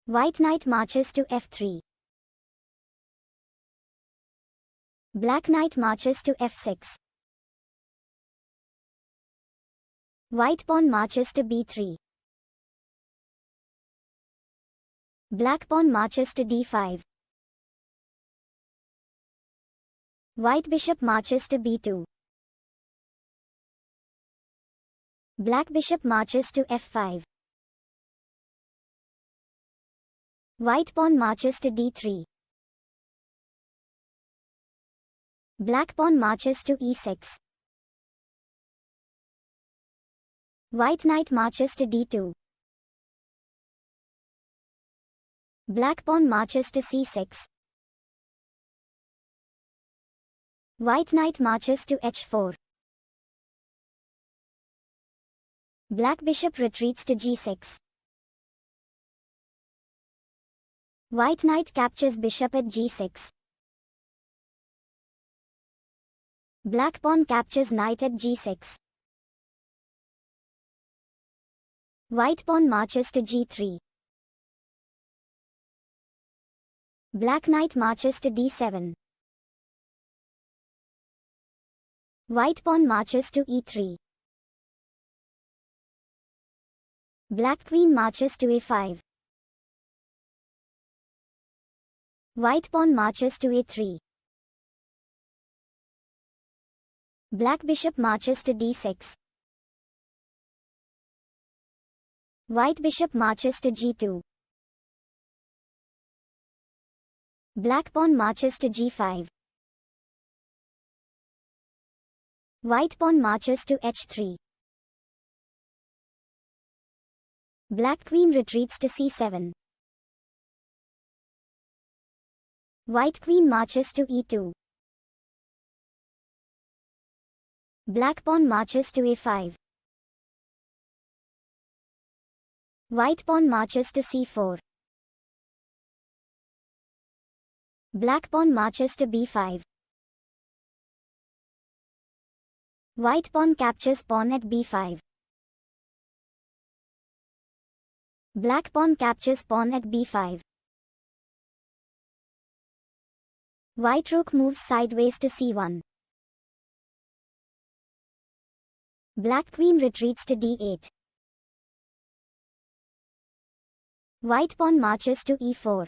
White knight marches to f3. Black knight marches to f6. White pawn marches to b3. Black pawn marches to d5. White bishop marches to b2. Black bishop marches to f5. White pawn marches to d3. Black pawn marches to e6. White knight marches to d2. Black pawn marches to c6. White knight marches to h4. Black bishop retreats to g6. White knight captures bishop at g6. Black pawn captures knight at g6. White pawn marches to g3. Black knight marches to d7. White pawn marches to e3. Black queen marches to a5. White pawn marches to a3. Black bishop marches to d6. White bishop marches to g2. Black pawn marches to g5. White pawn marches to h3. Black queen retreats to c7. White queen marches to e2. Black pawn marches to a5. White pawn marches to c4. Black pawn marches to b5. White pawn captures pawn at b5. Black pawn captures pawn at b5. White rook moves sideways to c1. Black queen retreats to d8. White pawn marches to e4.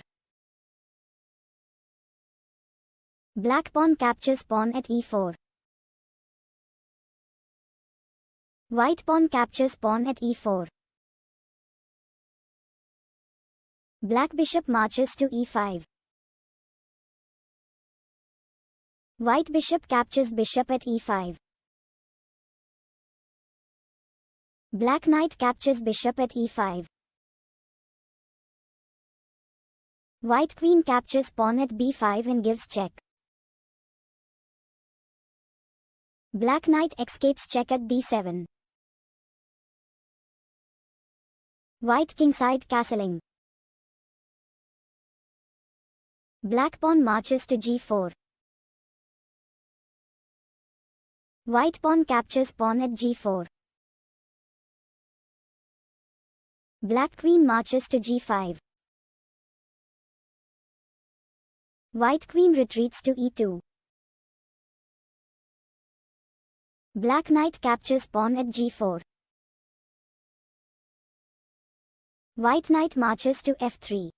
Black pawn captures pawn at e4. White pawn captures pawn at e4. Black bishop marches to e5. White bishop captures bishop at e5. Black knight captures bishop at e5. White queen captures pawn at b5 and gives check. Black knight escapes check at d7. White kingside castling. Black pawn marches to g4. White pawn captures pawn at g4. Black queen marches to g5. White queen retreats to e2. Black knight captures pawn at g4. White knight marches to f3.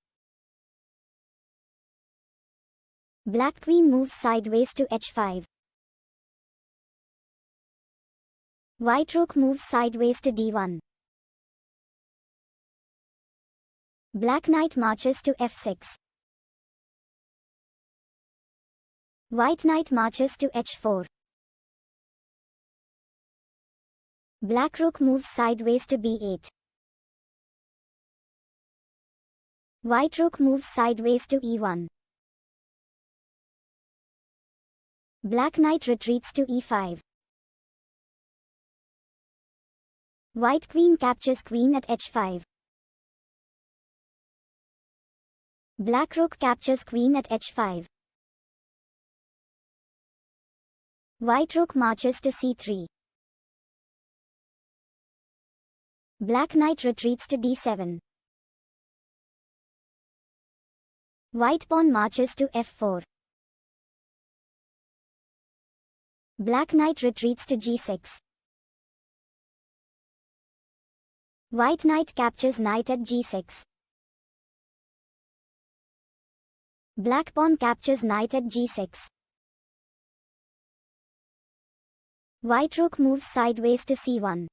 Black queen moves sideways to h5. White rook moves sideways to d1. Black knight marches to f6. White knight marches to h4. Black rook moves sideways to b8. White rook moves sideways to e1. Black knight retreats to e5. White queen captures queen at h5. Black rook captures queen at h5. White rook marches to c3. Black knight retreats to d7. White pawn marches to f4. Black knight retreats to g6. White knight captures knight at g6. Black pawn captures knight at g6. White rook moves sideways to c1.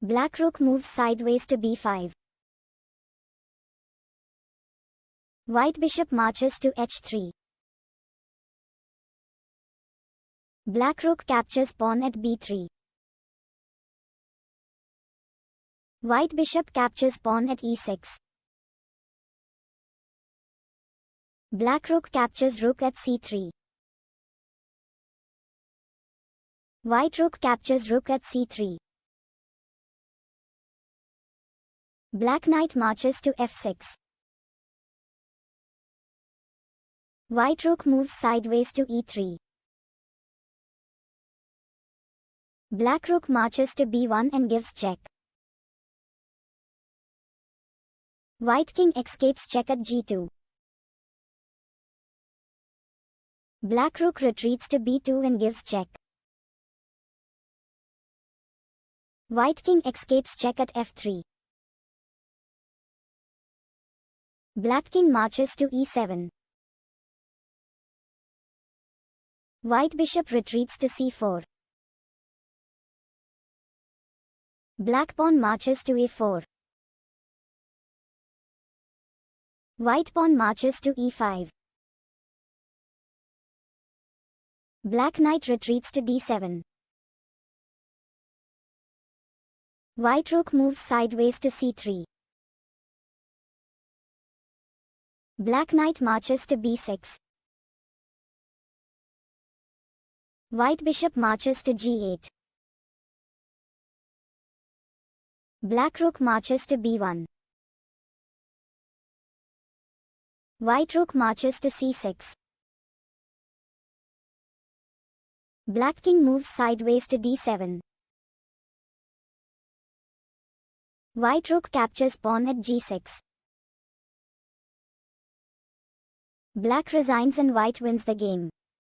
Black rook moves sideways to b5. White bishop marches to h3. Black rook captures pawn at b3. White bishop captures pawn at e6. Black rook captures rook at c3. White rook captures rook at c3. Black knight marches to f6. White rook moves sideways to e3. Black rook marches to b1 and gives check. White king escapes check at g2. Black rook retreats to b2 and gives check. White king escapes check at f3. Black king marches to e7. White bishop retreats to c4. Black pawn marches to a4. White pawn marches to e5. Black knight retreats to d7. White rook moves sideways to c3. Black knight marches to b6. White bishop marches to g8. Black rook marches to b1. White rook marches to c6. Black king moves sideways to d7. White rook captures pawn at g6. Black resigns and white wins the game.